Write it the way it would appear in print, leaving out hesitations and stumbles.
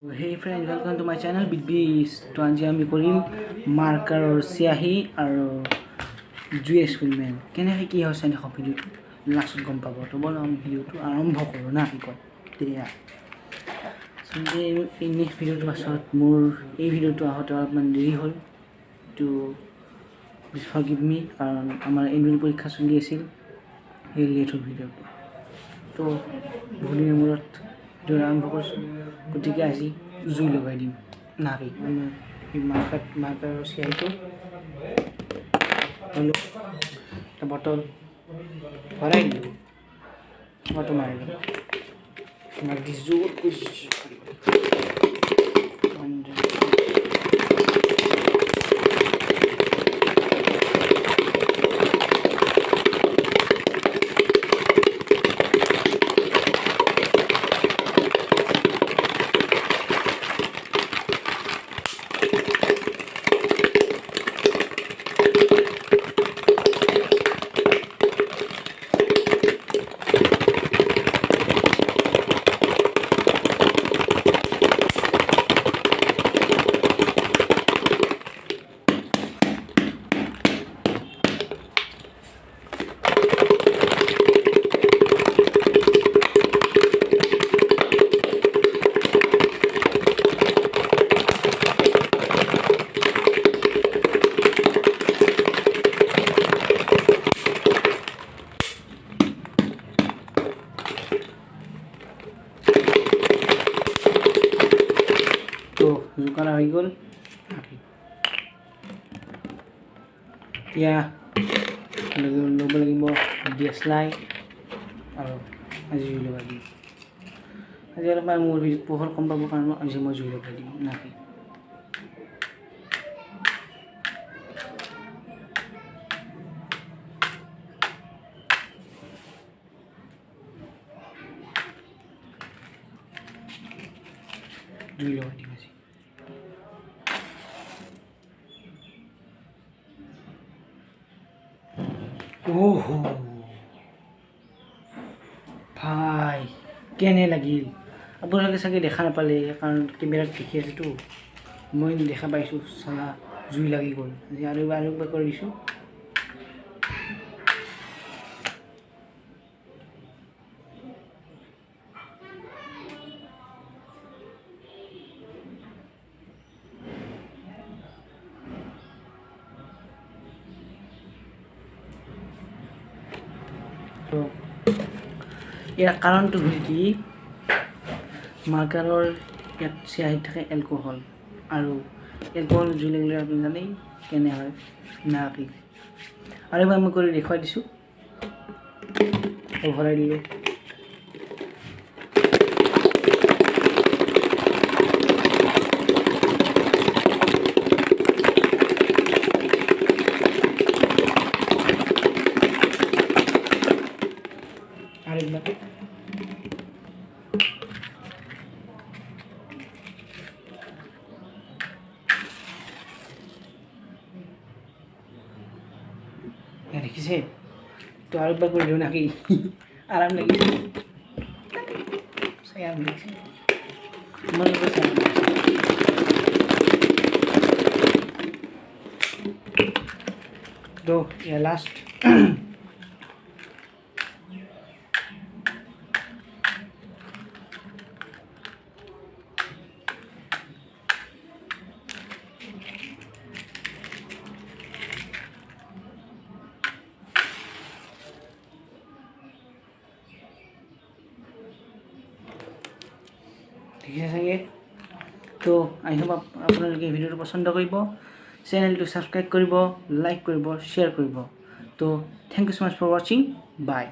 Hey friends, welcome to my channel Big Beast. To আজি আমি কৰিম মাৰ্কাৰ আৰু চিয়াহী আৰু জুই এক্সপেৰিমেণ্ট কেনেকৈ কি হৈছে দেখো ভিডিঅ'টো লাষ্টত গম পাব। তো বলো আমি ভিডিঅ'টো আৰম্ভ কৰোঁ না কি কয় তেতিয়া এই নেক্সট ভিডিঅ'টো পাছত মোৰ এই ভিডিঅ'টো আহোঁতে অলপমান দেৰি হ'ল। তো প্লিজ ফৰগিভ মি কাৰণ আমাৰ এনুৱেল পৰীক্ষা চলি আছিল সেই লেট হ'ল ভিডিঅ'টো। তো বহু দিনৰ মূৰত ভিডিঅ' আৰম্ভ কৰিছোঁ। গতিকে আজি জুই লগাই দিম নাকি এই মাৰ্কাৰ চিয়াহীটো ল'লোঁ এটা বটল ভৰাই দিলোঁ বটল মাৰিলোঁ মাৰি জোৰ জোকাৰা হৈ গ'ল। এতিয়া ল'ব লাগিব DSLR আৰু আজি জুই লগাই দিম। আজি অলপমান মোৰ ভিডিঅ'ত পোহৰ কম পাবৰ কাৰণে আজি মই জুই লগাই দিম নাকি জুই লগাই দিম আজি। ওহো ভাই কেনে লাগিল আপোনালোকে চাগে দেখা নাপালে কাৰণ কেমেৰাত দেখি আছেতো মই দেখা পাইছোঁ চালা জুই লাগি গ'ল। আজি আৰু একবাৰ কৰি দিছোঁ। তো ইয়াৰ কাৰণটো হ'ল কি মাৰ্কাৰৰ ইয়াত চিয়াহীত থাকে এলকহল আৰু এলকহল জুই লাগিলে আপুনি জানেই কেনে হয় না কি আৰু এবাৰ মই কৰি দেখুৱাই দিছোঁ ভৰাই দিলোঁ। দেখিছে তো আৰু একবাৰ কৰি দিওঁ নাকি আৰাম লাগিছে চাই আৰাম লাগিছে তো এয়া লাষ্ট দেখিছে চাগে। তো আই হোপ আপোনালোকে ভিডিঅ'টো পচন্দ কৰিব, চেনেলটো ছাবস্ক্ৰাইব কৰিব, লাইক কৰিব, শ্বেয়াৰ কৰিব। তো thank you so much for watching. Bye.